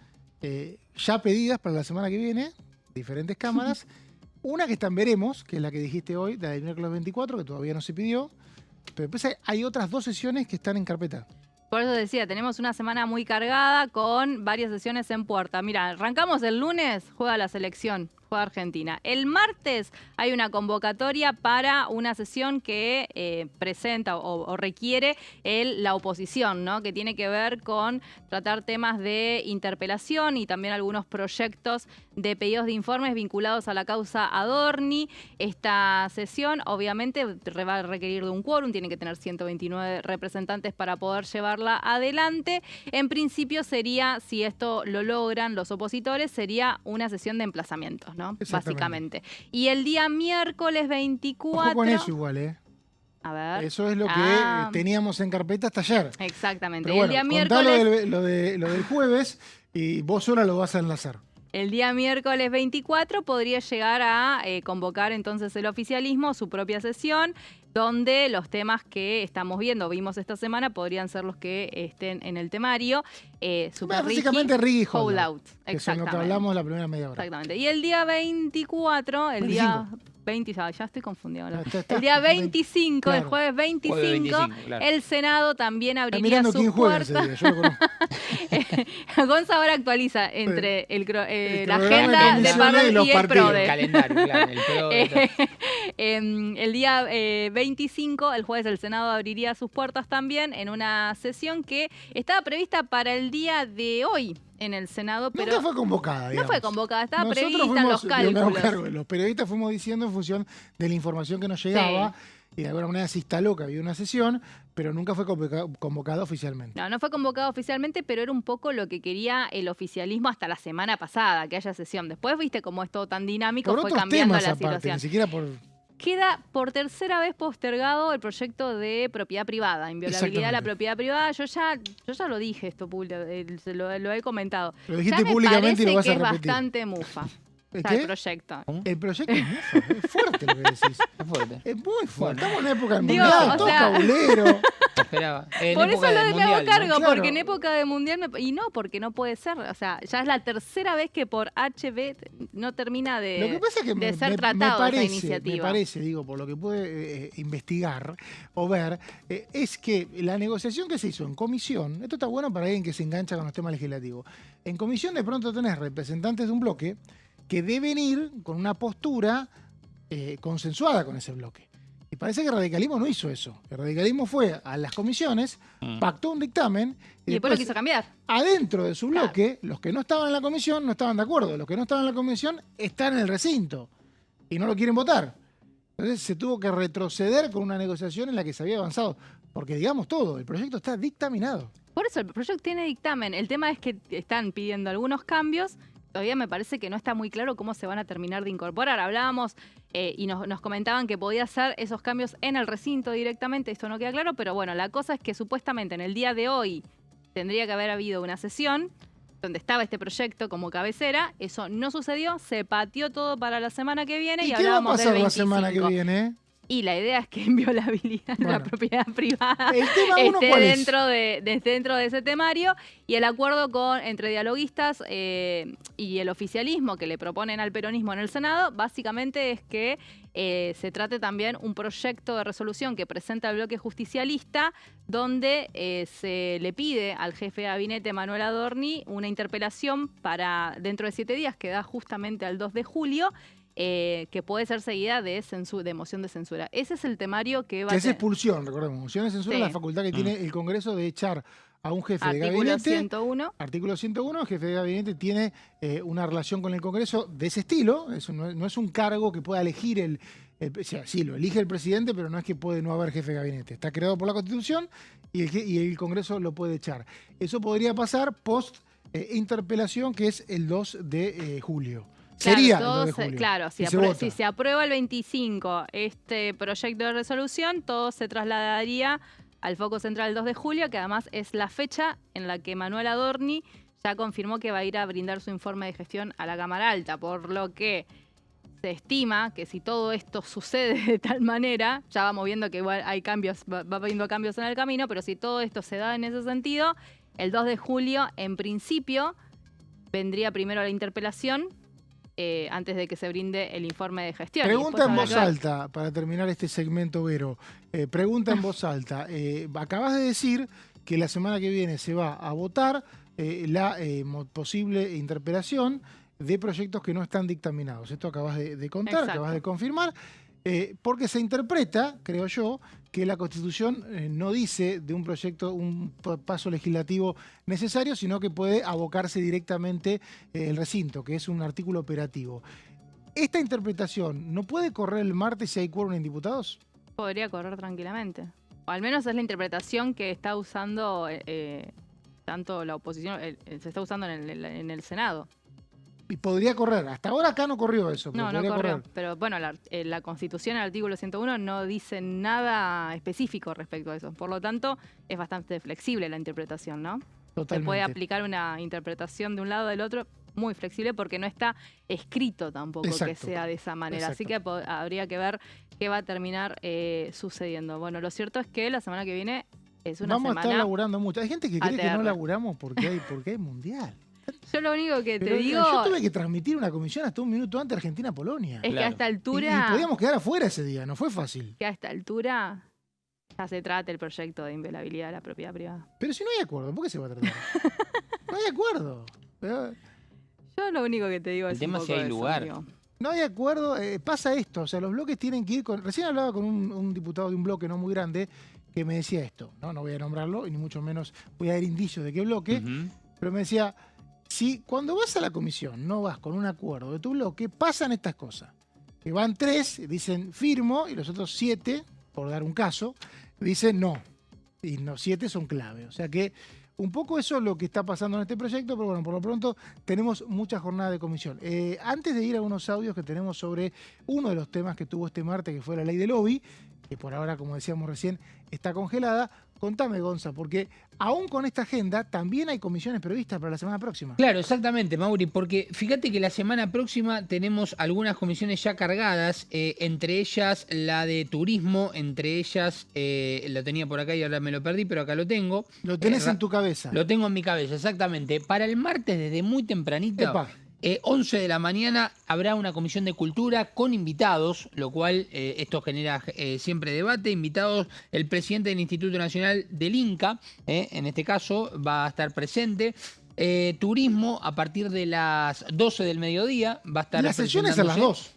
ya pedidas para la semana que viene, diferentes cámaras. Una que está en veremos, que es la que dijiste hoy, la del miércoles 24, que todavía no se pidió. Pero después hay otras dos sesiones que están en carpeta. Por eso decía, tenemos una semana muy cargada con varias sesiones en puerta. Mira, arrancamos el lunes, juega la selección, juega Argentina. El martes hay una convocatoria para una sesión que presenta o requiere la oposición, ¿no? Que tiene que ver con tratar temas de interpelación y también algunos proyectos de pedidos de informes vinculados a la causa Adorni. Esta sesión obviamente va a requerir de un quórum, tiene que tener 129 representantes para poder llevarla adelante. En principio sería, si esto lo logran los opositores, sería una sesión de emplazamientos, ¿no? Básicamente. Y el día miércoles 24... Ojo con eso igual, ¿eh? A ver. Eso es lo que teníamos en carpeta hasta ayer. Exactamente. Pero bueno, el día miércoles... lo del jueves y vos sola lo vas a enlazar. El día miércoles 24 podría llegar a convocar entonces el oficialismo su propia sesión, donde los temas que estamos viendo, vimos esta semana, podrían ser los que estén en el temario. Básicamente Riggi y Holdout. Que son lo que hablamos la primera media hora. Exactamente. Y el día 24, el 25. día 20, ya estoy confundida. ¿No? El día 25, claro. el jueves 25, claro. el Senado también abriría sus puertas. Yo lo conozco. Gonza ahora actualiza entre la programa agenda de de Pardo y el PRODE. El calendario, claro. El día 25, el jueves, el Senado abriría sus puertas también en una sesión que estaba prevista para el día de hoy en el Senado, pero nunca fue convocada, digamos. no fue convocada, estaba Nosotros prevista en los yo me hago cálculos. cargo, los periodistas fuimos diciendo en función de la información que nos llegaba y de alguna manera se instaló que había una sesión, pero nunca fue convocada oficialmente. No fue convocado oficialmente, pero era un poco lo que quería el oficialismo hasta la semana pasada, que haya sesión. Después, viste cómo es todo tan dinámico, Por fue otros cambiando temas la aparte, situación. ni siquiera por... Queda por tercera vez postergado el proyecto de propiedad privada, inviolabilidad de la Exactamente. propiedad privada. Yo ya lo dije esto, lo he comentado. Lo dijiste ya me públicamente y lo vas parece a que es repetir. bastante mufa. ¿El ya, el qué? proyecto. El proyecto es mufa, es fuerte lo que decís. Es fuerte. Es muy fuerte. Bueno. Estamos en una época del Digo, mundial, o todo sea- cabulero. Esperaba. En Por eso época del me hago Mundial, ¿no? cargo, Claro. porque en época de mundial y no, porque no puede ser. O sea, ya es la tercera vez que por HB no termina Lo que pasa es que de ser tratado esa iniciativa. me parece, digo, por lo que pude investigar o ver, es que la negociación que se hizo en comisión, esto está bueno para alguien que se engancha con los temas legislativos, en comisión de pronto tenés representantes de un bloque que deben ir con una postura consensuada con ese bloque. Y parece que el radicalismo no hizo eso. El radicalismo fue a las comisiones, pactó un dictamen Y después lo quiso cambiar. adentro de su bloque, los que no estaban en la comisión no estaban de acuerdo. Los que no estaban en la comisión están en el recinto y no lo quieren votar. Entonces se tuvo que retroceder con una negociación en la que se había avanzado. Porque digamos todo, el proyecto está dictaminado. Por eso el proyecto tiene dictamen. El tema es que están pidiendo algunos cambios. Todavía me parece que no está muy claro cómo se van a terminar de incorporar. Hablábamos y nos comentaban que podía hacer esos cambios en el recinto directamente. Esto no queda claro, pero bueno, la cosa es que supuestamente en el día de hoy tendría que haber habido una sesión donde estaba este proyecto como cabecera. Eso no sucedió, se pateó todo para la semana que viene y, ¿Y qué va a hablábamos del pasar 25. la semana que viene? Y la idea es que inviolabilidad de la Bueno. propiedad privada El tema uno, esté ¿cuál es? dentro de ese temario, y el acuerdo entre dialoguistas y el oficialismo que le proponen al peronismo en el Senado, básicamente es que se trate también un proyecto de resolución que presenta el bloque justicialista, donde se le pide al jefe de gabinete, Manuel Adorni, una interpelación para dentro de 7 días, que da justamente al 2 de julio, que puede ser seguida de moción de censura. Ese es el temario que va Que a es expulsión, recordemos. Moción de censura Sí. es la facultad que tiene el Congreso de echar a un jefe de Artículo gabinete. 101. Artículo 101, el jefe de gabinete tiene una relación con el Congreso de ese estilo. Eso no es un cargo que pueda elegir o sea, sí, lo elige el presidente, pero no es que puede no haber jefe de gabinete. Está creado por la Constitución y el Congreso lo puede echar. Eso podría pasar post interpelación, que es el 2 de julio. Claro, Sería el todo 2 de se- julio. claro, si se vota. si se aprueba el 25 este proyecto de resolución, todo se trasladaría al foco central el 2 de julio, que además es la fecha en la que Manuel Adorni ya confirmó que va a ir a brindar su informe de gestión a la Cámara Alta, por lo que se estima que si todo esto sucede de tal manera, ya vamos viendo que igual hay cambios, va habiendo cambios en el camino, pero si todo esto se da en ese sentido, el 2 de julio, en principio, vendría primero la interpelación, antes de que se brinde el informe de gestión. Pregunta en voz alta. alta, para terminar este segmento, Vero. Pregunta en voz alta. Acabas de decir que la semana que viene se va a votar la posible interpelación de proyectos que no están dictaminados. Esto acabas de contar, Exacto. acabas de confirmar, porque se interpreta, creo yo, que la Constitución no dice de un proyecto un paso legislativo necesario, sino que puede abocarse directamente el recinto, que es un artículo operativo. ¿Esta interpretación no puede correr el martes si hay quórum en diputados? Podría correr tranquilamente. O al menos es la interpretación que está usando tanto la oposición, se está usando en el Senado. Y podría correr. Hasta ahora acá no corrió eso. Pero No, no podría corrió. correr. Pero bueno, la Constitución, el artículo 101, no dice nada específico respecto a eso. Por lo tanto, es bastante flexible la interpretación, ¿no? Totalmente. Se puede aplicar una interpretación de un lado o del otro muy flexible porque no está escrito tampoco Exacto. que sea de esa manera. Así que Exacto. habría que ver qué va a terminar sucediendo. Bueno, lo cierto es que la semana que viene es una Vamos a semana... estar laburando mucho. Hay gente que cree que no ATR. laburamos porque hay mundial. Yo lo único que te Pero, digo yo tuve que transmitir una comisión hasta un minuto antes Argentina-Polonia. es que a esta Y altura... podíamos quedar afuera ese día, no fue fácil. que a esta altura ya se trata el proyecto de inviolabilidad de la propiedad privada. Pero si no hay acuerdo, ¿por qué se va a tratar? No hay acuerdo. Pero, Yo lo único que te digo El es tema un es poco si hay eso, lugar. digo. No hay acuerdo, pasa esto, o sea, los bloques tienen que ir con... Recién hablaba con un diputado de un bloque no muy grande que me decía esto, no voy a nombrarlo y ni mucho menos voy a dar indicios de qué bloque, pero me decía, si cuando vas a la comisión no vas con un acuerdo de tu bloque, pasan estas cosas. Que van 3, dicen firmo, y los otros 7, por dar un caso, dicen no. Y los 7 son clave. O sea que un poco eso es lo que está pasando en este proyecto, pero bueno, por lo pronto tenemos muchas jornadas de comisión. Antes de ir a unos audios que tenemos sobre uno de los temas que tuvo este martes, que fue la ley del lobby, que por ahora, como decíamos recién, está congelada. Contame, Gonza, porque aún con esta agenda también hay comisiones previstas para la semana próxima. Claro, exactamente, Mauri, porque fíjate que la semana próxima tenemos algunas comisiones ya cargadas, entre ellas la de turismo, entre ellas, lo tenía por acá y ahora me lo perdí, pero acá lo tengo. Lo tenés en tu cabeza. Lo tengo en mi cabeza, exactamente. Para el martes, desde muy tempranito... Epa. 11 de la mañana habrá una comisión de cultura con invitados, lo cual esto genera siempre debate. Invitados, el presidente del Instituto Nacional del Inca, en este caso, va a estar presente. Turismo, a partir de las 12 del mediodía, va a estar... Las sesiones a las 2.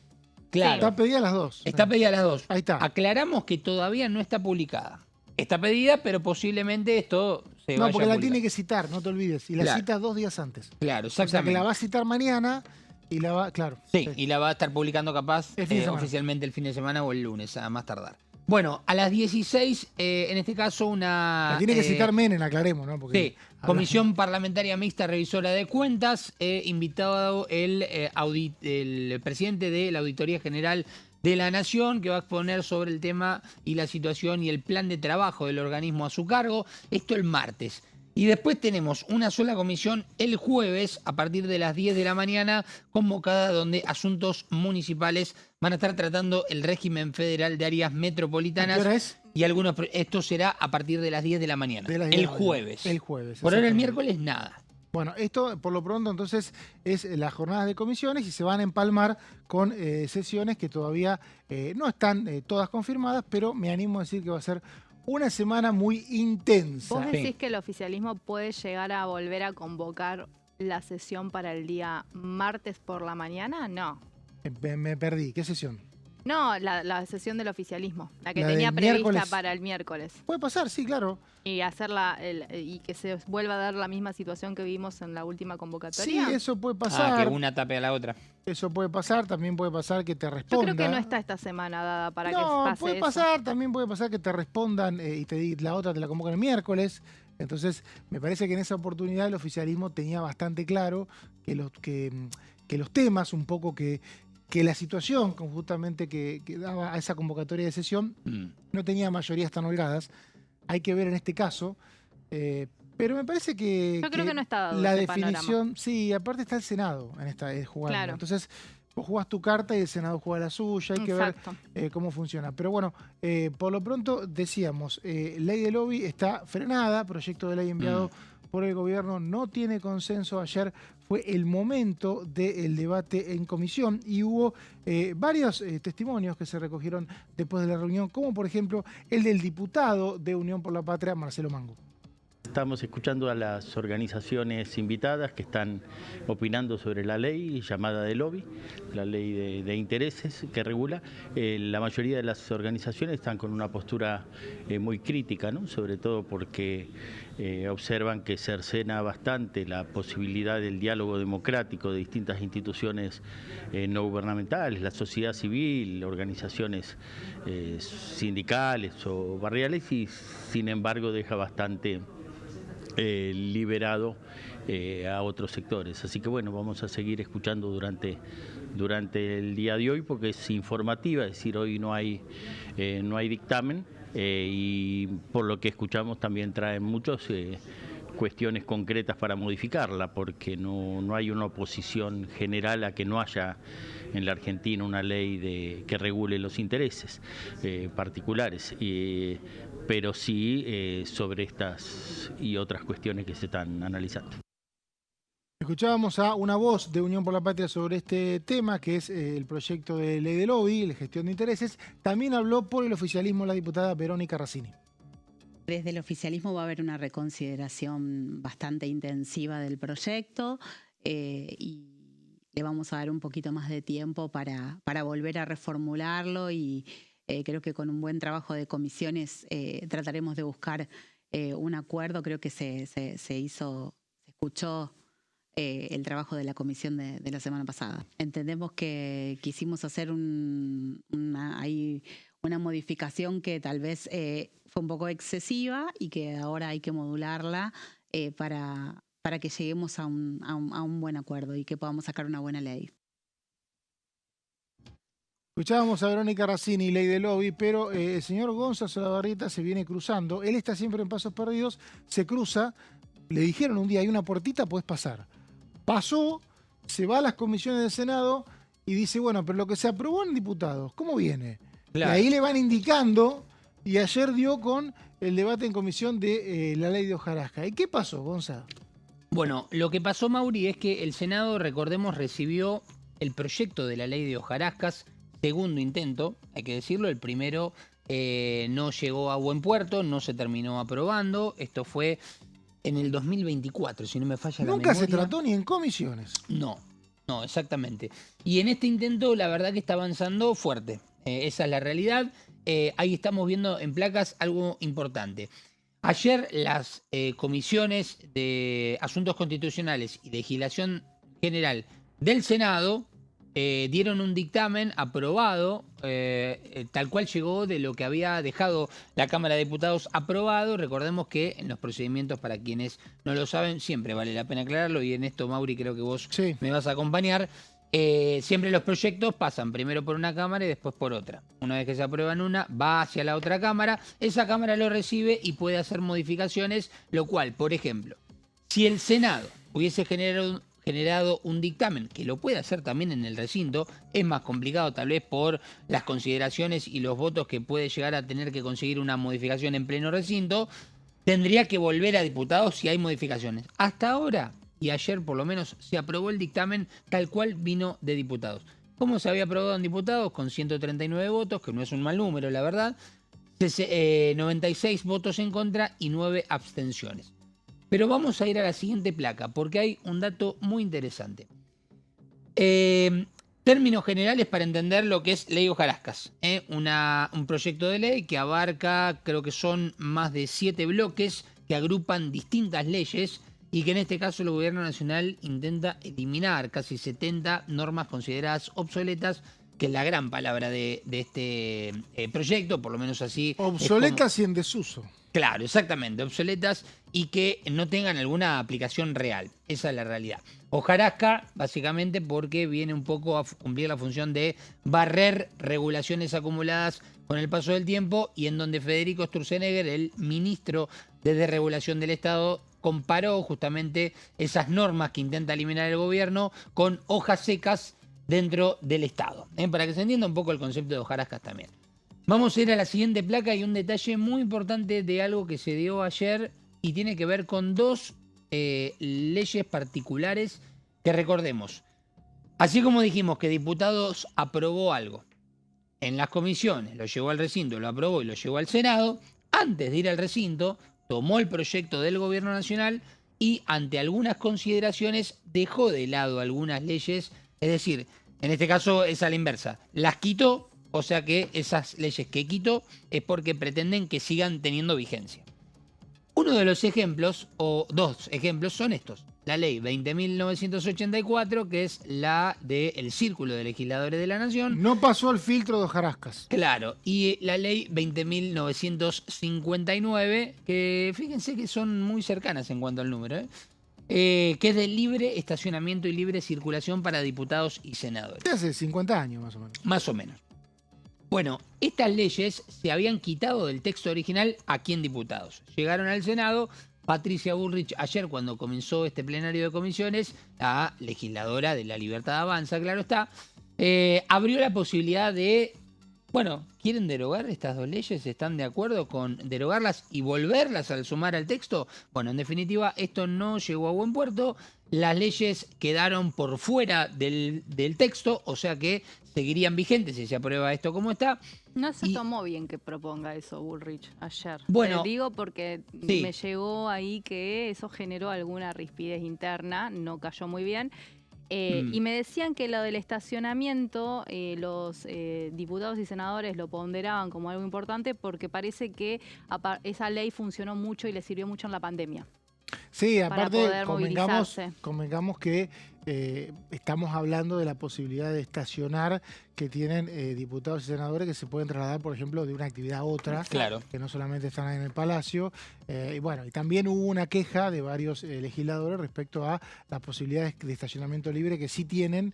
Claro. Está pedida a las 2. Está pedida a las 2. Ahí está. Aclaramos que todavía no está publicada. Está pedida, pero posiblemente esto se vaya No, porque a la publicar. tiene que citar, no te olvides. Y la Claro. cita 2 días antes. Claro, O sea exactamente. que la va a citar mañana y la va... Claro. Sí, y la va a estar publicando capaz El fin de semana. oficialmente el fin de semana o el lunes, a más tardar. Bueno, a las 16, en este caso una... La tiene que citar Menem, aclaremos, ¿no? Porque Sí, Comisión Parlamentaria Mixta Revisora de Cuentas, invitado el presidente de la Auditoría General de la Nación, que va a exponer sobre el tema y la situación y el plan de trabajo del organismo a su cargo. Esto el martes. Y después tenemos una sola comisión el jueves a partir de las 10 de la mañana convocada, donde asuntos municipales van a estar tratando el régimen federal de áreas metropolitanas. ¿A qué hora es? Y algunos, esto será a partir de las 10 de la mañana. De las 10 el de la mañana. jueves. El jueves. Por ahora el exactamente. miércoles nada. Bueno, esto por lo pronto entonces es las jornadas de comisiones y se van a empalmar con sesiones que todavía no están todas confirmadas, pero me animo a decir que va a ser una semana muy intensa. ¿Vos decís que el oficialismo puede llegar a volver a convocar la sesión para el día martes por la mañana? No. Me perdí. ¿Qué sesión? No, la sesión del oficialismo, la que La tenía del prevista miércoles. para el miércoles. Puede pasar, sí, claro. Y hacerla y que se vuelva a dar la misma situación que vimos en la última Sí, convocatoria. eso puede pasar. Que una tape a la otra. Eso puede pasar. También puede pasar que te Yo respondan. creo que no está esta semana dada para que No, pase puede eso. pasar. También puede pasar que te respondan y la otra te la convocan el miércoles. Entonces, me parece que en esa oportunidad el oficialismo tenía bastante claro que los temas, un poco que la situación justamente que daba a esa convocatoria de sesión no tenía mayorías tan holgadas. Hay que ver en este caso. Pero me parece que... Yo creo que no está dado la ese definición... panorama. Sí, aparte está el Senado en esta jugando. Claro. Entonces, vos jugás tu carta y el Senado juega la suya. Hay que ver Exacto. cómo funciona. Pero bueno, por lo pronto decíamos, ley de lobby está frenada, proyecto de ley enviado por el gobierno no tiene consenso. Ayer fue el momento del debate en comisión y hubo varios testimonios que se recogieron después de la reunión, como por ejemplo el del diputado de Unión por la Patria, Marcelo Mango. Estamos escuchando a las organizaciones invitadas que están opinando sobre la ley llamada de lobby, la ley de intereses que regula. La mayoría de las organizaciones están con una postura muy crítica, ¿no? Sobre todo porque observan que cercena bastante la posibilidad del diálogo democrático de distintas instituciones no gubernamentales, la sociedad civil, organizaciones sindicales o barriales, y sin embargo deja bastante liberado a otros sectores. Así que bueno, vamos a seguir escuchando durante el día de hoy porque es informativa, es decir, hoy no hay dictamen y por lo que escuchamos también traen muchas cuestiones concretas para modificarla porque no hay una oposición general a que no haya en la Argentina una ley que regule los intereses particulares, pero sí sobre estas y otras cuestiones que se están analizando. Escuchábamos a una voz de Unión por la Patria sobre este tema, que es el proyecto de ley de lobby, la gestión de intereses. También habló por el oficialismo la diputada Verónica Racini. Desde el oficialismo va a haber una reconsideración bastante intensiva del proyecto y le vamos a dar un poquito más de tiempo para volver a reformularlo y creo que con un buen trabajo de comisiones trataremos de buscar un acuerdo. Creo que se escuchó el trabajo de la comisión de la semana pasada. Entendemos que quisimos hacer una modificación que tal vez fue un poco excesiva y que ahora hay que modularla para que lleguemos a un buen acuerdo y que podamos sacar una buena ley. Escuchábamos a Verónica Racini, ley de lobby, pero el señor Gonzalo Solabarrieta se viene cruzando. Él está siempre en Pasos Perdidos, se cruza. Le dijeron un día, hay una puertita, podés pasar. Pasó, se va a las comisiones del Senado y dice, bueno, pero lo que se aprobó en diputados, ¿cómo viene? Claro. Y ahí le van indicando, y ayer dio con el debate en comisión de la ley de hojarasca. ¿Y qué pasó, Gonzalo? Bueno, lo que pasó, Mauri, es que el Senado, recordemos, recibió el proyecto de la ley de hojarascas, segundo intento, hay que decirlo, el primero no llegó a buen puerto, no se terminó aprobando, esto fue en el 2024, si no me falla la memoria. Nunca se trató ni en comisiones. No, exactamente. Y en este intento la verdad que está avanzando fuerte, esa es la realidad. Ahí estamos viendo en placas algo importante. Ayer las comisiones de Asuntos Constitucionales y Legislación General del Senado dieron un dictamen aprobado, tal cual llegó de lo que había dejado la Cámara de Diputados aprobado. Recordemos que en los procedimientos, para quienes no lo saben, siempre vale la pena aclararlo, y en esto, Mauri, creo que vos me vas a acompañar. Siempre los proyectos pasan primero por una Cámara y después por otra. Una vez que se aprueban una, va hacia la otra Cámara, esa Cámara lo recibe y puede hacer modificaciones, lo cual, por ejemplo, si el Senado hubiese generado un dictamen, que lo puede hacer también en el recinto, es más complicado tal vez por las consideraciones y los votos que puede llegar a tener que conseguir una modificación en pleno recinto, tendría que volver a diputados si hay modificaciones. Hasta ahora, y ayer por lo menos, se aprobó el dictamen tal cual vino de diputados. ¿Cómo se había aprobado en diputados? Con 139 votos, que no es un mal número, la verdad, 96 votos en contra y 9 abstenciones. Pero vamos a ir a la siguiente placa, porque hay un dato muy interesante. Términos generales para entender lo que es ley hojarascas. Un proyecto de ley que abarca, creo que son más de 7 bloques, que agrupan distintas leyes y que en este caso el Gobierno Nacional intenta eliminar casi 70 normas consideradas obsoletas, que es la gran palabra de este proyecto, por lo menos así. Obsoletas y en desuso. Claro, exactamente, obsoletas y que no tengan alguna aplicación real. Esa es la realidad. Hojarasca, básicamente porque viene un poco a cumplir la función de barrer regulaciones acumuladas con el paso del tiempo, y en donde Federico Sturzenegger, el ministro de Desregulación del Estado, comparó justamente esas normas que intenta eliminar el gobierno con hojas secas dentro del Estado. Para que se entienda un poco el concepto de hojarascas también. Vamos a ir a la siguiente placa y un detalle muy importante de algo que se dio ayer y tiene que ver con dos leyes particulares que recordemos. Así como dijimos que diputados aprobó algo en las comisiones, lo llevó al recinto, lo aprobó y lo llevó al Senado, antes de ir al recinto tomó el proyecto del Gobierno Nacional y ante algunas consideraciones dejó de lado algunas leyes, es decir, en este caso es a la inversa, las quitó. O sea que esas leyes que quitó es porque pretenden que sigan teniendo vigencia. Uno de los ejemplos, o dos ejemplos, son estos. La ley 20.984, que es la del Círculo de Legisladores de la Nación. No pasó el filtro de hojarascas. Claro, y la ley 20.959, que fíjense que son muy cercanas en cuanto al número, que es de libre estacionamiento y libre circulación para diputados y senadores. Hace 50 años más o menos. Más o menos. Bueno, estas leyes se habían quitado del texto original aquí en diputados. Llegaron al Senado. Patricia Bullrich, ayer cuando comenzó este plenario de comisiones, la legisladora de La Libertad Avanza, claro está, abrió la posibilidad de, bueno, ¿quieren derogar estas dos leyes? ¿Están de acuerdo con derogarlas y volverlas al sumar al texto? Bueno, en definitiva, esto no llegó a buen puerto. Las leyes quedaron por fuera del texto, o sea que seguirían vigentes si se aprueba esto como está. No se tomó bien que proponga eso Bullrich ayer. Bueno, te digo porque sí, me llegó ahí que eso generó alguna rispidez interna, no cayó muy bien. Y me decían que lo del estacionamiento, los diputados y senadores lo ponderaban como algo importante porque parece que esa ley funcionó mucho y le sirvió mucho en la pandemia. Sí, para aparte poder movilizarse. convengamos que estamos hablando de la posibilidad de estacionar que tienen diputados y senadores que se pueden trasladar, por ejemplo, de una actividad a otra, Claro. que no solamente están en el Palacio. Y bueno, y también hubo una queja de varios legisladores respecto a las posibilidades de estacionamiento libre que sí tienen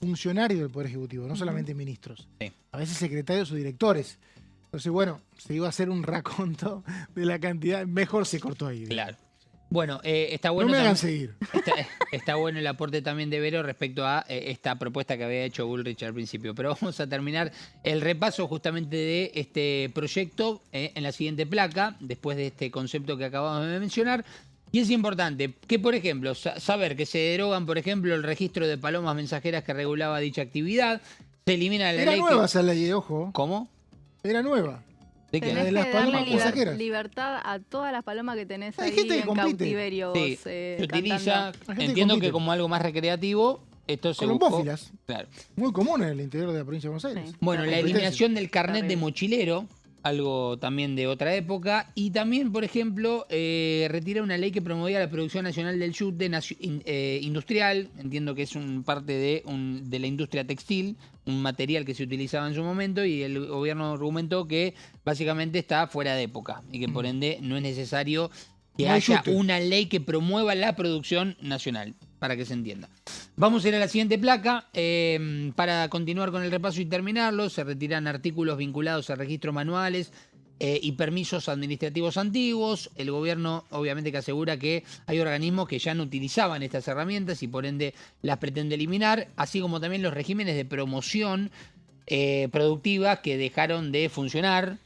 funcionarios del Poder Ejecutivo, no solamente ministros, Sí. a veces secretarios o directores. Entonces, bueno, se iba a hacer un raconto de la cantidad, mejor se cortó ahí. Claro. Bueno, está bueno. No me hagan también- seguir. Está bueno el aporte también de Vero respecto a esta propuesta que había hecho Bullrich al principio. Pero vamos a terminar el repaso justamente de este proyecto en la siguiente placa, después de este concepto que acabamos de mencionar. Y es importante que, por ejemplo, saber que se derogan, por ejemplo, el registro de palomas mensajeras que regulaba dicha actividad. Se elimina la Era ley. nueva esa ley, ojo. ¿Cómo? Era nueva. ¿De qué? de Tenés las que palomas darle mensajeras. libertad a todas las palomas que tenés Hay ahí gente que en compite. cautiverio. Sí, vos, se utiliza, cantando. La gente entiendo que compite. como algo más recreativo, esto se buscó. Colombófilas. Claro. Muy común en el interior de la provincia de Buenos Aires. Sí. Bueno, la Competencia. eliminación del carnet de Terrible. mochilero, algo también de otra época, y también, por ejemplo, retira una ley que promovía la producción nacional del yute industrial, entiendo que es parte de la industria textil, un material que se utilizaba en su momento, y el gobierno argumentó que básicamente está fuera de época y que por ende no es necesario que No hay haya yute. una ley que promueva la producción nacional, para que se entienda. Vamos a ir a la siguiente placa. Para continuar con el repaso y terminarlo, se retiran artículos vinculados a registros manuales y permisos administrativos antiguos. El gobierno obviamente que asegura que hay organismos que ya no utilizaban estas herramientas y por ende las pretende eliminar, así como también los regímenes de promoción productiva que dejaron de funcionar.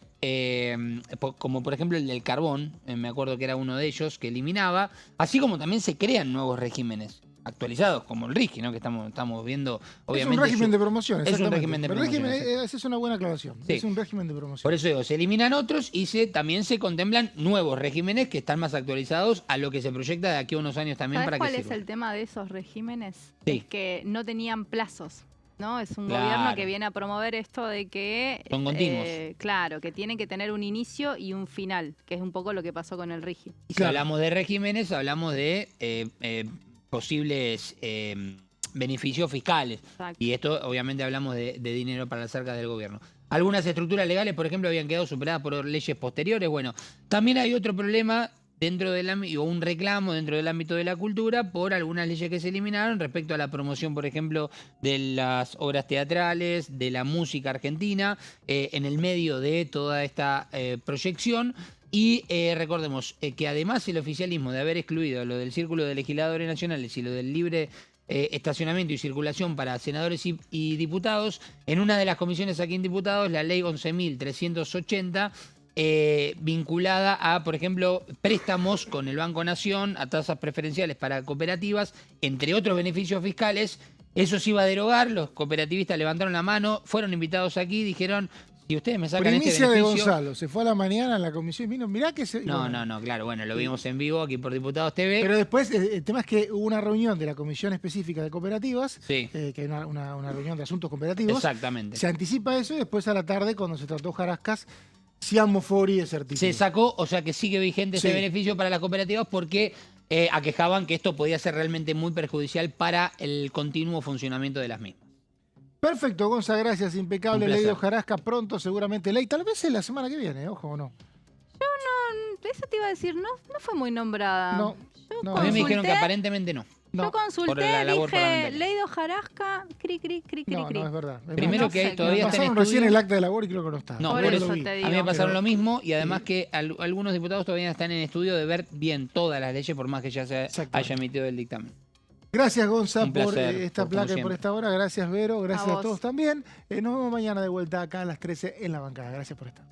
Como por ejemplo el del carbón, me acuerdo que era uno de ellos que eliminaba, así como también se crean nuevos regímenes actualizados, como el RIGI, ¿no? Que estamos viendo, obviamente. Es un régimen de promoción, es un exactamente. régimen de Pero promoción, esa es una buena aclaración. Sí. Es un régimen de promoción. Por eso digo, se eliminan otros y también se contemplan nuevos regímenes que están más actualizados a lo que se proyecta de aquí a unos años también ¿Sabés para cuál que es sirva. el tema de esos regímenes? Sí. Es que no tenían plazos. ¿No? Es un Claro. gobierno que viene a promover esto de que... Son continuos. Claro, que tienen que tener un inicio y un final, que es un poco lo que pasó con el RIGI. Y si Claro. hablamos de regímenes, hablamos de posibles beneficios fiscales. Exacto. Y esto, obviamente, hablamos de dinero para las arcas del gobierno. Algunas estructuras legales, por ejemplo, habían quedado superadas por leyes posteriores. Bueno, también hay otro problema dentro del ámbito, o un reclamo dentro del ámbito de la cultura por algunas leyes que se eliminaron respecto a la promoción, por ejemplo, de las obras teatrales, de la música argentina, en el medio de toda esta proyección. Y recordemos que además el oficialismo de haber excluido lo del Círculo de Legisladores Nacionales y lo del libre estacionamiento y circulación para senadores y diputados, en una de las comisiones aquí en diputados, la ley 11.380, vinculada a, por ejemplo, préstamos con el Banco Nación a tasas preferenciales para cooperativas, entre otros beneficios fiscales. Eso se iba a derogar, los cooperativistas levantaron la mano, fueron invitados aquí, dijeron, si ustedes me sacan Primicia este de beneficio... Gonzalo. Se fue a la mañana en la comisión y vino. Mirá que se. No, bueno. claro, bueno, lo vimos en vivo aquí por Diputados TV. Pero después, el tema es que hubo una reunión de la Comisión Específica de Cooperativas, Sí. que hay una reunión de asuntos cooperativos. Exactamente. Se anticipa eso y después a la tarde, cuando se trató Jarascas, Cian Fori ese artículo. Se sacó, o sea que sigue vigente ese Sí. beneficio para las cooperativas porque aquejaban que esto podía ser realmente muy perjudicial para el continuo funcionamiento de las mismas. Perfecto, Gonza, gracias. Impecable. Un placer. Ley de Jarasca, pronto seguramente ley. Tal vez en la semana que viene, ojo o no. Eso te iba a decir, no fue muy nombrada. No, Yo no. A mí me dijeron que consulté- aparentemente no. Yo No, por consulté, la labor dije, parlamentaria. ley de hojarasca, cri, cri, cri, cri, no, cri. no, es verdad. Es Primero verdad. que sé, todavía Me está en pasaron recién estudio. el acta de labor y creo que no está. No, Por por eso eso te a digo. mí me pasaron Pero- lo mismo y además Sí. que algunos diputados todavía están en estudio de ver bien todas las leyes por más que ya se Exactamente. haya emitido el dictamen. Gracias, Gonza, Un por placer, esta como placa y por siempre. esta hora. Gracias, Vero. Gracias a vos. todos también. Nos vemos mañana de vuelta acá a las 13 en la bancada. Gracias por estar.